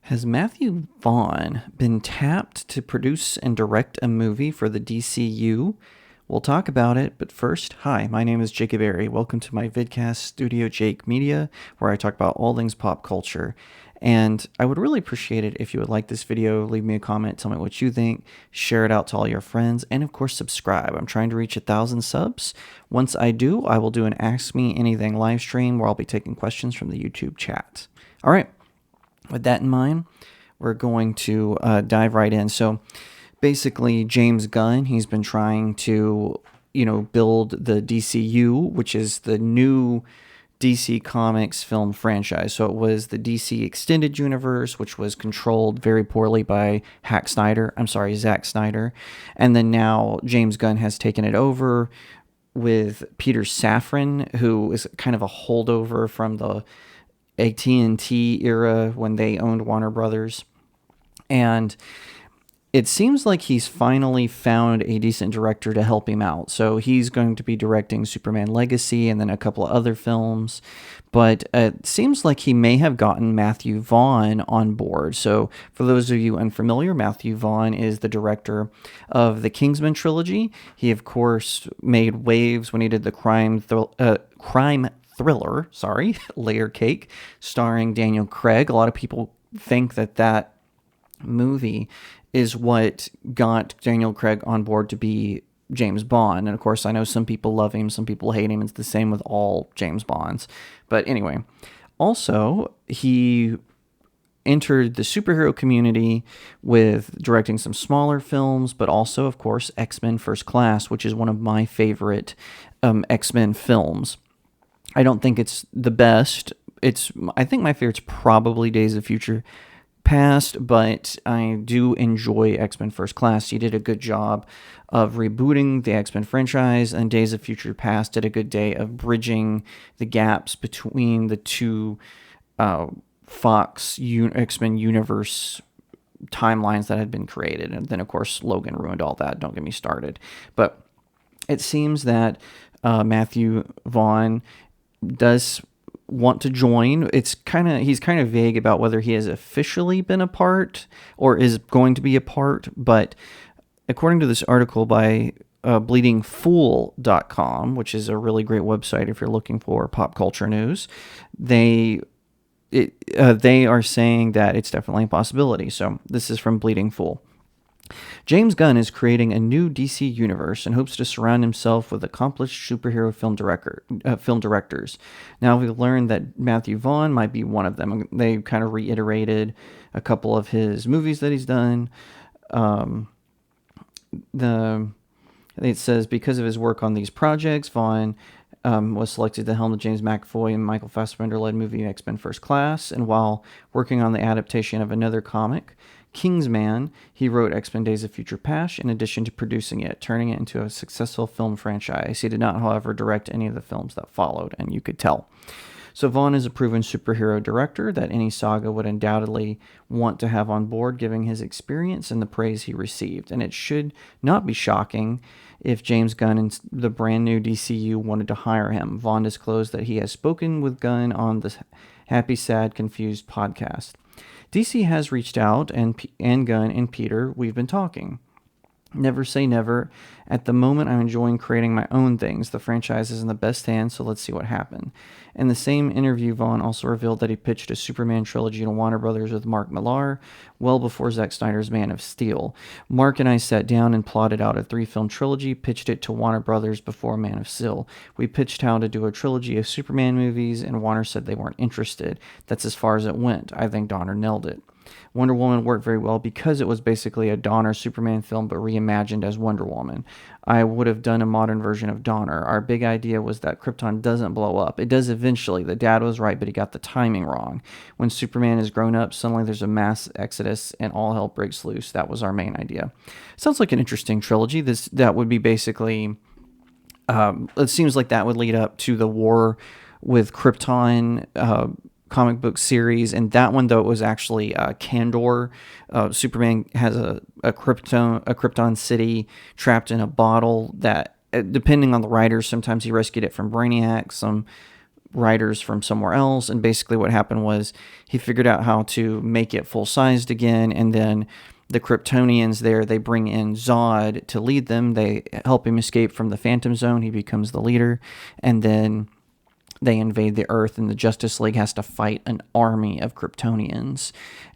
Has Matthew Vaughn been tapped to produce and direct a movie for the DCU? We'll talk about it, but first, hi, my name is Jacob Berry. Welcome to my vidcast StudioJake Media, where I talk about all things pop culture. And I would really appreciate it if you would like this video, leave me a comment, tell me what you think, share it out to all your friends, and of course subscribe. I'm trying to reach 1,000 subs. Once I do, I will do an Ask Me Anything live stream where I'll be taking questions from the YouTube chat. All right. With that in mind, we're going to dive right in. So basically, James Gunn, he's been trying to, build the DCU, which is the new DC Comics film franchise. So it was the DC Extended Universe, which was controlled very poorly by Zack Snyder. And then now James Gunn has taken it over with Peter Safran, who is kind of a holdover from the AT&T era when they owned Warner Brothers. And it seems like he's finally found a decent director to help him out. So he's going to be directing Superman Legacy and then a couple of other films. But it seems like he may have gotten Matthew Vaughn on board. So for those of you unfamiliar, Matthew Vaughn is the director of the Kingsman trilogy. He, of course, made waves when he did the crime thriller, Layer Cake, starring Daniel Craig. A lot of people think that movie is what got Daniel Craig on board to be James Bond. And of course, I know some people love him, some people hate him. It's the same with all James Bonds. But anyway, also, he entered the superhero community with directing some smaller films, but also, of course, X-Men First Class, which is one of my favorite X-Men films. I don't think it's the best. I think my favorite's probably Days of Future Past, but I do enjoy X-Men First Class. He did a good job of rebooting the X-Men franchise, and Days of Future Past did a good day of bridging the gaps between the two Fox X-Men universe timelines that had been created. And then, of course, Logan ruined all that. Don't get me started. But it seems that Matthew Vaughn does want to join. He's kind of vague about whether he has officially been a part or is going to be a part, but according to this article by bleedingfool.com, which is a really great website if you're looking for pop culture news, they are saying that it's definitely a possibility. So this is from Bleeding Fool. James Gunn is creating a new DC universe and hopes to surround himself with accomplished superhero film directors. Now we've learned that Matthew Vaughn might be one of them. They kind of reiterated a couple of his movies that he's done. It says because of his work on these projects, Vaughn was selected to helm the James McAvoy and Michael Fassbender-led movie X-Men First Class, and while working on the adaptation of another comic, Kingsman, he wrote X-Men Days of Future Past in addition to producing it, turning it into a successful film franchise. He did not, however, direct any of the films that followed, and you could tell. So Vaughn is a proven superhero director that any saga would undoubtedly want to have on board, given his experience and the praise he received. And it should not be shocking if James Gunn and the brand new DCU wanted to hire him. Vaughn disclosed that he has spoken with Gunn on the Happy, Sad, Confused podcast. DC has reached out, and Gunn and Peter, we've been talking. Never say never. At the moment, I'm enjoying creating my own things. The franchise is in the best hands, so let's see what happens. In the same interview, Vaughn also revealed that he pitched a Superman trilogy to Warner Brothers with Mark Millar well before Zack Snyder's Man of Steel. Mark and I sat down and plotted out a 3-film trilogy, pitched it to Warner Brothers before Man of Steel. We pitched how to do a trilogy of Superman movies, and Warner said they weren't interested. That's as far as it went. I think Donner nailed it. Wonder Woman worked very well because it was basically a Donner Superman film but reimagined as Wonder Woman. I would have done a modern version of Donner. Our big idea was that Krypton doesn't blow up. It does eventually. The dad was right, but he got the timing wrong. When Superman is grown up, suddenly there's a mass exodus and all hell breaks loose. That was our main idea. Sounds like an interesting trilogy. That would be basically... it seems like that would lead up to the war with Krypton comic book series, and that one, though, it was actually Kandor. Superman has a Krypton city trapped in a bottle that, depending on the writers, sometimes he rescued it from Brainiac, some writers from somewhere else. And basically what happened was he figured out how to make it full-sized again, and then the Kryptonians there, they bring in Zod to lead them. They help him escape from the Phantom Zone. He becomes the leader, and then they invade the Earth, and the Justice League has to fight an army of Kryptonians.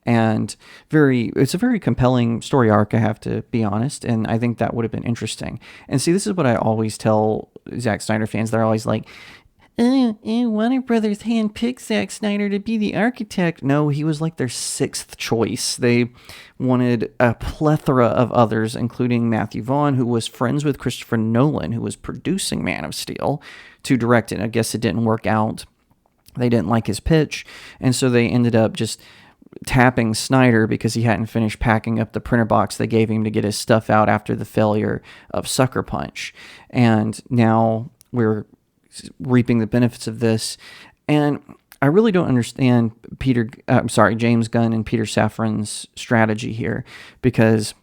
And it's a very compelling story arc, I have to be honest, and I think that would have been interesting. And see, this is what I always tell Zack Snyder fans. They're always like, Warner Brothers handpicked Zack Snyder to be the architect. No, he was like their sixth choice. They wanted a plethora of others, including Matthew Vaughn, who was friends with Christopher Nolan, who was producing Man of Steel, to direct it. I guess it didn't work out. They didn't like his pitch, and so they ended up just tapping Snyder because he hadn't finished packing up the printer box they gave him to get his stuff out after the failure of Sucker Punch. And now we're reaping the benefits of this. And I really don't understand James Gunn and Peter Safran's strategy here, because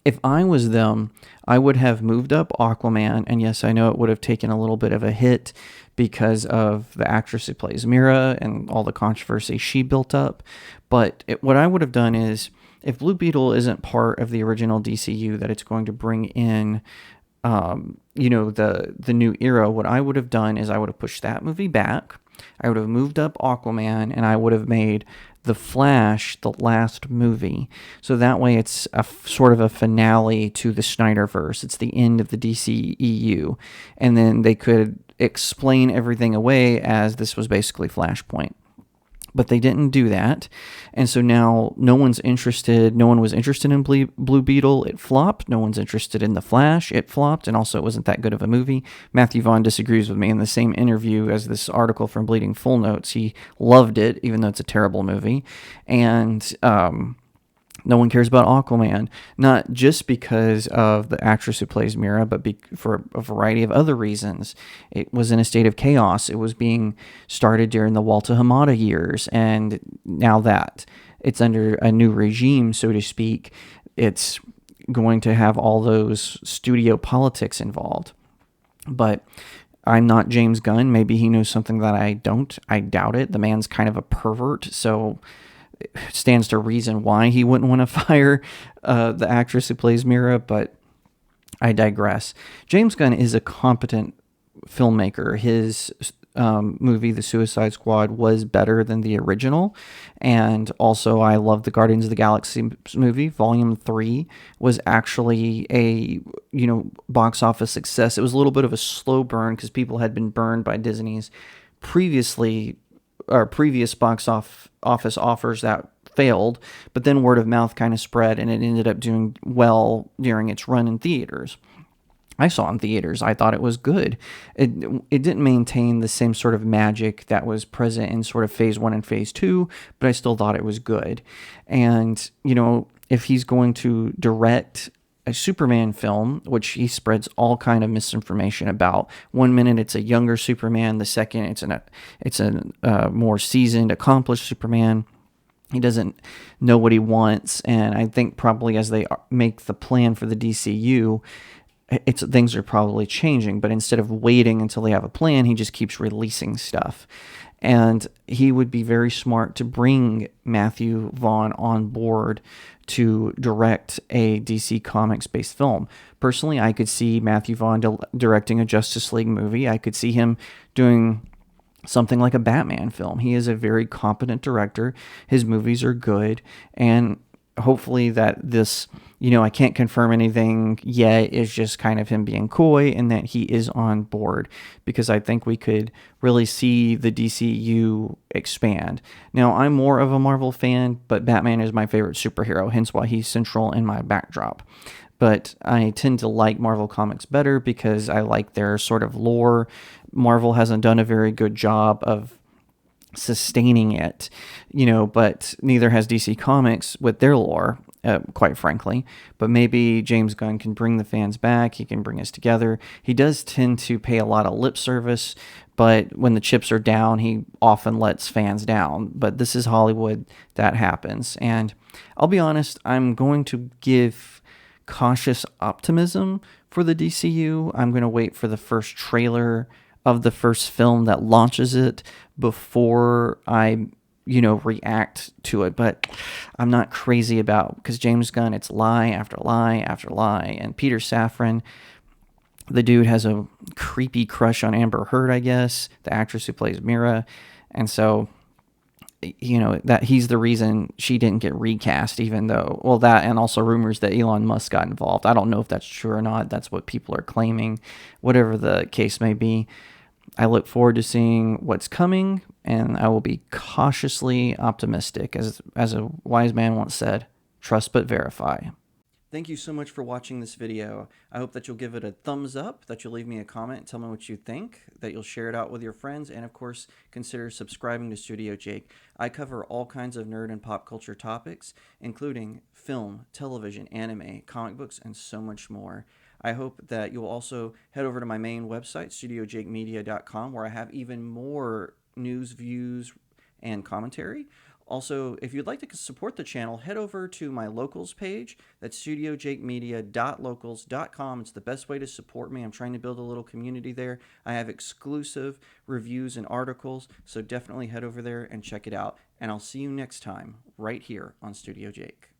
if I was them, I would have moved up Aquaman, and yes, I know it would have taken a little bit of a hit because of the actress who plays Mira and all the controversy she built up, but what I would have done is, if Blue Beetle isn't part of the original DCU that it's going to bring in, the new era, what I would have done is I would have pushed that movie back, I would have moved up Aquaman, and I would have made The Flash the last movie. So that way it's a sort of a finale to the Snyderverse. It's the end of the DCEU. And then they could explain everything away as this was basically Flashpoint. But they didn't do that. And so now no one was interested in Blue Beetle. It flopped. No one's interested in The Flash. It flopped. And also it wasn't that good of a movie. Matthew Vaughn disagrees with me in the same interview as this article from Bleeding Full Notes. He loved it, even though it's a terrible movie. And no one cares about Aquaman, not just because of the actress who plays Mira, but for a variety of other reasons. It was in a state of chaos. It was being started during the Walter Hamada years, and now that it's under a new regime, so to speak, it's going to have all those studio politics involved. But I'm not James Gunn. Maybe he knows something that I don't. I doubt it. The man's kind of a pervert, so stands to reason why he wouldn't want to fire the actress who plays Mira, but I digress. James Gunn is a competent filmmaker. His movie, The Suicide Squad, was better than the original, and also I love the Guardians of the Galaxy movie. Volume 3 was actually a box office success. It was a little bit of a slow burn because people had been burned by Disney's previous box office offers that failed, but then word of mouth kind of spread, and it ended up doing well during its run in theaters. I saw it in theaters. I thought it was good. It didn't maintain the same sort of magic that was present in sort of phase 1 and phase 2, but I still thought it was good. And, if he's going to direct a Superman film, which he spreads all kind of misinformation about. One minute it's a younger Superman, the second it's a more seasoned, accomplished Superman. He doesn't know what he wants, and I think probably as they make the plan for the DCU, things are probably changing. But instead of waiting until they have a plan, he just keeps releasing stuff. And he would be very smart to bring Matthew Vaughn on board to direct a DC Comics-based film. Personally, I could see Matthew Vaughn directing a Justice League movie. I could see him doing something like a Batman film. He is a very competent director. His movies are good, and hopefully that this, I can't confirm anything yet, is just kind of him being coy and that he is on board, because I think we could really see the DCU expand. Now, I'm more of a Marvel fan, but Batman is my favorite superhero, hence why he's central in my backdrop. But I tend to like Marvel Comics better because I like their sort of lore. Marvel hasn't done a very good job of sustaining it, but neither has DC Comics with their lore, quite frankly. But maybe James Gunn can bring the fans back. He can bring us together. He does tend to pay a lot of lip service, but when the chips are down, he often lets fans down. But this is Hollywood. That happens. And I'll be honest, I'm going to give cautious optimism for the DCU. I'm going to wait for the first trailer of the first film that launches it before I, react to it. But I'm not crazy about, because James Gunn, it's lie after lie after lie. And Peter Safran, the dude has a creepy crush on Amber Heard, I guess, the actress who plays Mira. And so, that he's the reason she didn't get recast, even though, well, that, and also rumors that Elon Musk got involved. I don't know if that's true or not. That's what people are claiming. Whatever the case may be, I look forward to seeing what's coming, and I will be cautiously optimistic. As a wise man once said, trust but verify. Thank you so much for watching this video. I hope that you'll give it a thumbs up, that you'll leave me a comment and tell me what you think, that you'll share it out with your friends, and of course, consider subscribing to Studio Jake. I cover all kinds of nerd and pop culture topics, including film, television, anime, comic books, and so much more. I hope that you'll also head over to my main website, StudioJakeMedia.com, where I have even more news, views, and commentary. Also, if you'd like to support the channel, head over to my locals page. That's studiojakemedia.locals.com. It's the best way to support me. I'm trying to build a little community there. I have exclusive reviews and articles, so definitely head over there and check it out. And I'll see you next time, right here on Studio Jake.